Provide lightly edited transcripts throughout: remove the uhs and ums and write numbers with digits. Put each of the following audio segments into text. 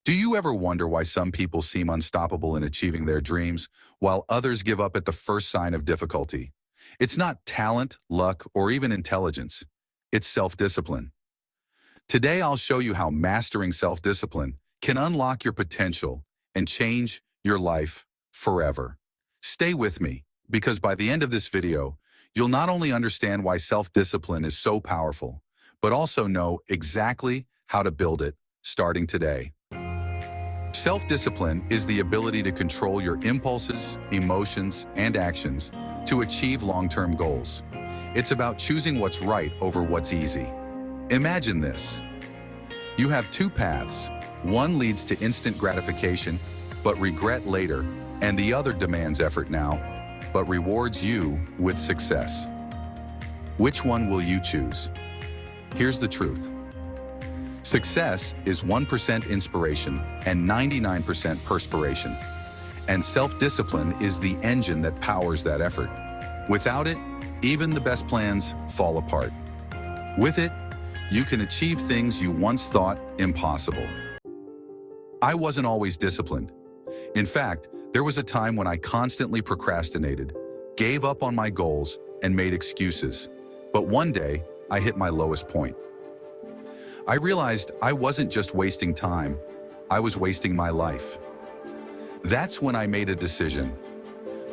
Do you ever wonder why some people seem unstoppable in achieving their dreams, while others give up at the first sign of difficulty? It's not talent, luck, or even intelligence. It's self-discipline. Today, I'll show you how mastering self-discipline can unlock your potential and change your life forever. Stay with me, because by the end of this video, you'll not only understand why self-discipline is so powerful, but also know exactly how to build it starting today. Self-discipline is the ability to control your impulses, emotions, and actions to achieve long-term goals. It's about choosing what's right over what's easy. Imagine this. You have two paths. One leads to instant gratification, but regret later, and the other demands effort now, but rewards you with success. Which one will you choose? Here's the truth. Success is 1% inspiration and 99% perspiration. And self-discipline is the engine that powers that effort. Without it, even the best plans fall apart. With it, you can achieve things you once thought impossible. I wasn't always disciplined. In fact, there was a time when I constantly procrastinated, gave up on my goals, and made excuses. But one day, I hit my lowest point. I realized I wasn't just wasting time, I was wasting my life. That's when I made a decision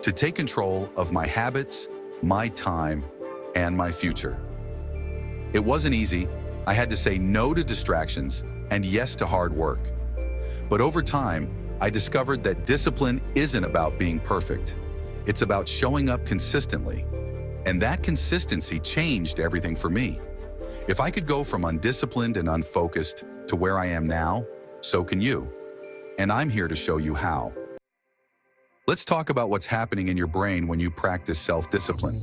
to take control of my habits, my time, and my future. It wasn't easy. I had to say no to distractions and yes to hard work. But over time, I discovered that discipline isn't about being perfect. It's about showing up consistently. And that consistency changed everything for me. If I could go from undisciplined and unfocused to where I am now, so can you. And I'm here to show you how. Let's talk about what's happening in your brain when you practice self-discipline.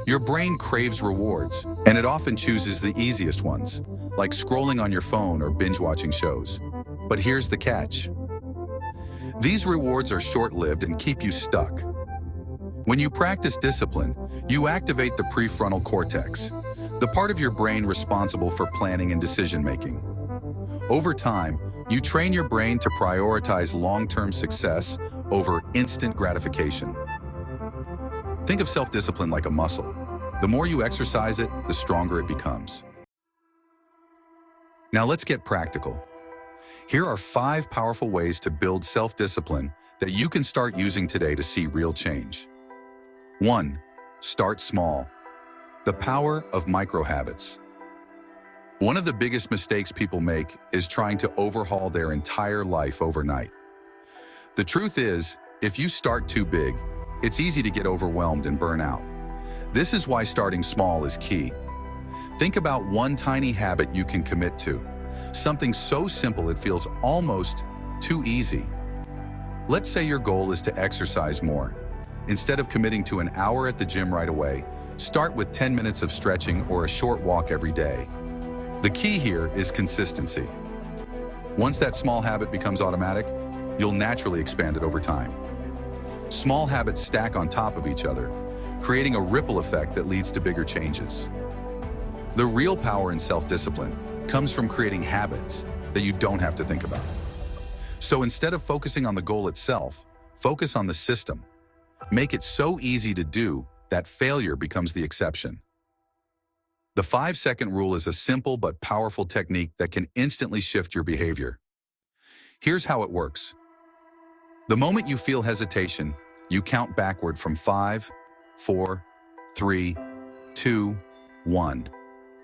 Your brain craves rewards, and it often chooses the easiest ones, like scrolling on your phone or binge-watching shows. But here's the catch. These rewards are short-lived and keep you stuck. When you practice discipline, you activate the prefrontal cortex, the part of your brain responsible for planning and decision-making. Over time, you train your brain to prioritize long-term success over instant gratification. Think of self-discipline like a muscle. The more you exercise it, the stronger it becomes. Now let's get practical. Here are 5 powerful ways to build self-discipline that you can start using today to see real change. 1. Start small. The power of micro-habits. One of the biggest mistakes people make is trying to overhaul their entire life overnight. The truth is, if you start too big, it's easy to get overwhelmed and burn out. This is why starting small is key. Think about one tiny habit you can commit to, something so simple it feels almost too easy. Let's say your goal is to exercise more. Instead of committing to an hour at the gym right away, start with 10 minutes of stretching or a short walk every day. The key here is consistency. Once that small habit becomes automatic, you'll naturally expand it over time. Small habits stack on top of each other, creating a ripple effect that leads to bigger changes. The real power in self-discipline comes from creating habits that you don't have to think about. So instead of focusing on the goal itself, focus on the system. Make it so easy to do that failure becomes the exception. The 5-second rule is a simple but powerful technique that can instantly shift your behavior. Here's how it works. The moment you feel hesitation, you count backward from 5, 4, 3, 2, 1,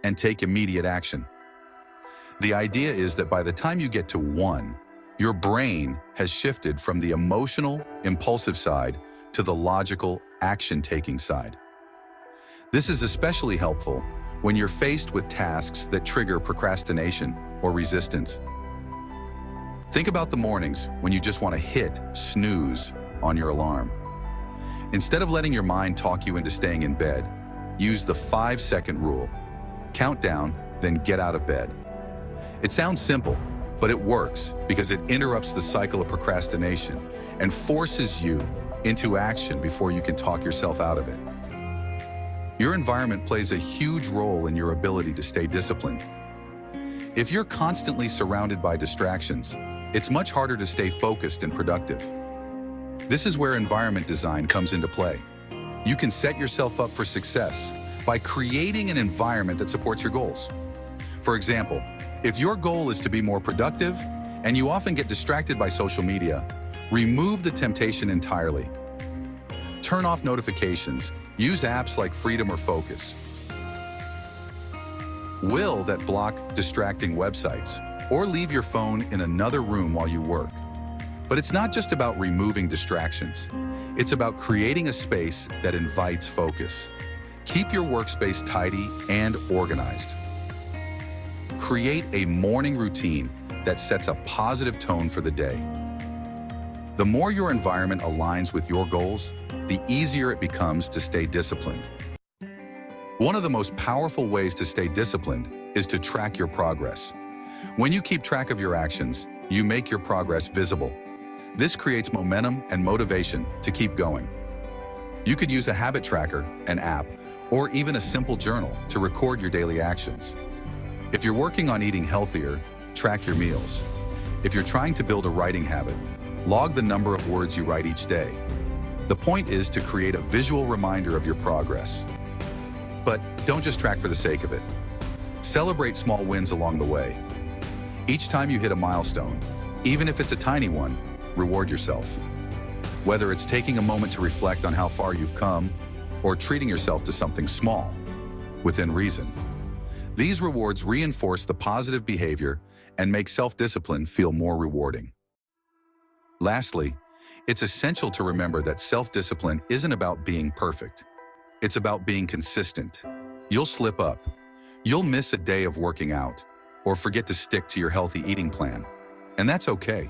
and take immediate action. The idea is that by the time you get to 1, your brain has shifted from the emotional, impulsive side to the logical, action-taking side. This is especially helpful when you're faced with tasks that trigger procrastination or resistance. Think about the mornings when you just want to hit snooze on your alarm. Instead of letting your mind talk you into staying in bed, use the 5-second rule. Count down, then get out of bed. It sounds simple, but it works because it interrupts the cycle of procrastination and forces you into action before you can talk yourself out of it. Your environment plays a huge role in your ability to stay disciplined. If you're constantly surrounded by distractions, it's much harder to stay focused and productive. This is where environment design comes into play. You can set yourself up for success by creating an environment that supports your goals. For example, if your goal is to be more productive and you often get distracted by social media, remove the temptation entirely. Turn off notifications. Use apps like Freedom or Focus. Will that block distracting websites, or leave your phone in another room while you work. But it's not just about removing distractions. It's about creating a space that invites focus. Keep your workspace tidy and organized. Create a morning routine that sets a positive tone for the day. The more your environment aligns with your goals, the easier it becomes to stay disciplined. One of the most powerful ways to stay disciplined is to track your progress. When you keep track of your actions, you make your progress visible. This creates momentum and motivation to keep going. You could use a habit tracker, an app, or even a simple journal to record your daily actions. If you're working on eating healthier, track your meals. If you're trying to build a writing habit, log the number of words you write each day. The point is to create a visual reminder of your progress. But don't just track for the sake of it. Celebrate small wins along the way. Each time you hit a milestone, even if it's a tiny one, reward yourself. Whether it's taking a moment to reflect on how far you've come, or treating yourself to something small, within reason. These rewards reinforce the positive behavior and make self-discipline feel more rewarding. Lastly, it's essential to remember that self-discipline isn't about being perfect. It's about being consistent. You'll slip up. You'll miss a day of working out, or forget to stick to your healthy eating plan. And that's okay.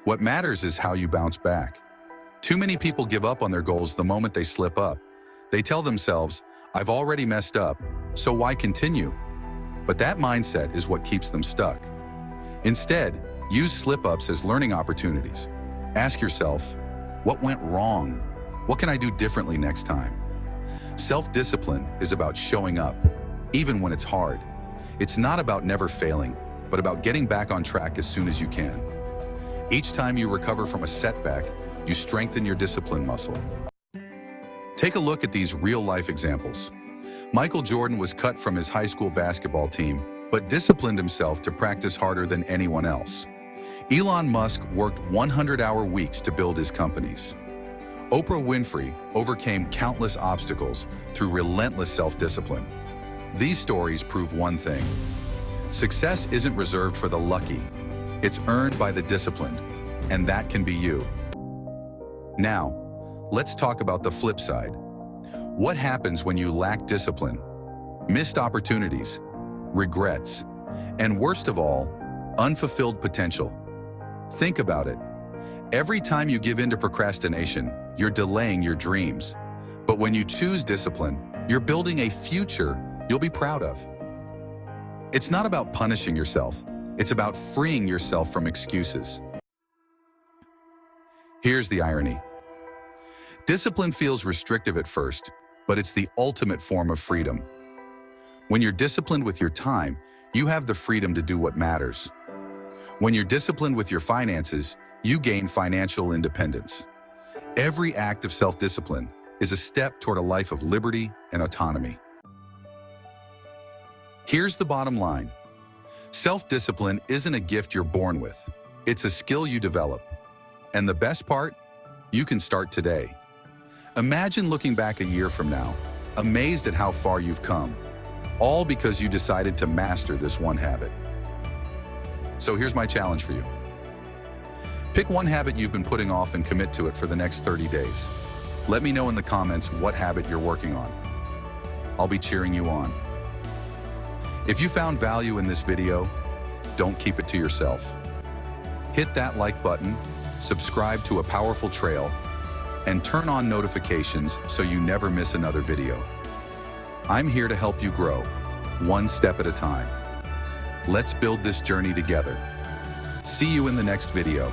What matters is how you bounce back. Too many people give up on their goals the moment they slip up. They tell themselves, "I've already messed up, so why continue?" But that mindset is what keeps them stuck. Instead, use slip-ups as learning opportunities. Ask yourself, what went wrong? What can I do differently next time? Self-discipline is about showing up, even when it's hard. It's not about never failing, but about getting back on track as soon as you can. Each time you recover from a setback, you strengthen your discipline muscle. Take a look at these real-life examples. Michael Jordan was cut from his high school basketball team, but disciplined himself to practice harder than anyone else. Elon Musk worked 100-hour weeks to build his companies. Oprah Winfrey overcame countless obstacles through relentless self-discipline. These stories prove one thing: success isn't reserved for the lucky. It's earned by the disciplined, and that can be you. Now, let's talk about the flip side. What happens when you lack discipline? Missed opportunities, regrets, and worst of all, unfulfilled potential. Think about it. Every time you give in to procrastination, you're delaying your dreams. But when you choose discipline, you're building a future you'll be proud of. It's not about punishing yourself. It's about freeing yourself from excuses. Here's the irony. Discipline feels restrictive at first, but it's the ultimate form of freedom. When you're disciplined with your time, you have the freedom to do what matters. When you're disciplined with your finances, you gain financial independence. Every act of self-discipline is a step toward a life of liberty and autonomy. Here's the bottom line. Self-discipline isn't a gift you're born with. It's a skill you develop. And the best part? You can start today. Imagine looking back a year from now, amazed at how far you've come, all because you decided to master this one habit. So here's my challenge for you. Pick one habit you've been putting off and commit to it for the next 30 days. Let me know in the comments what habit you're working on. I'll be cheering you on. If you found value in this video, don't keep it to yourself. Hit that like button, subscribe to A Powerful Trail, and turn on notifications so you never miss another video. I'm here to help you grow, one step at a time. Let's build this journey together. See you in the next video.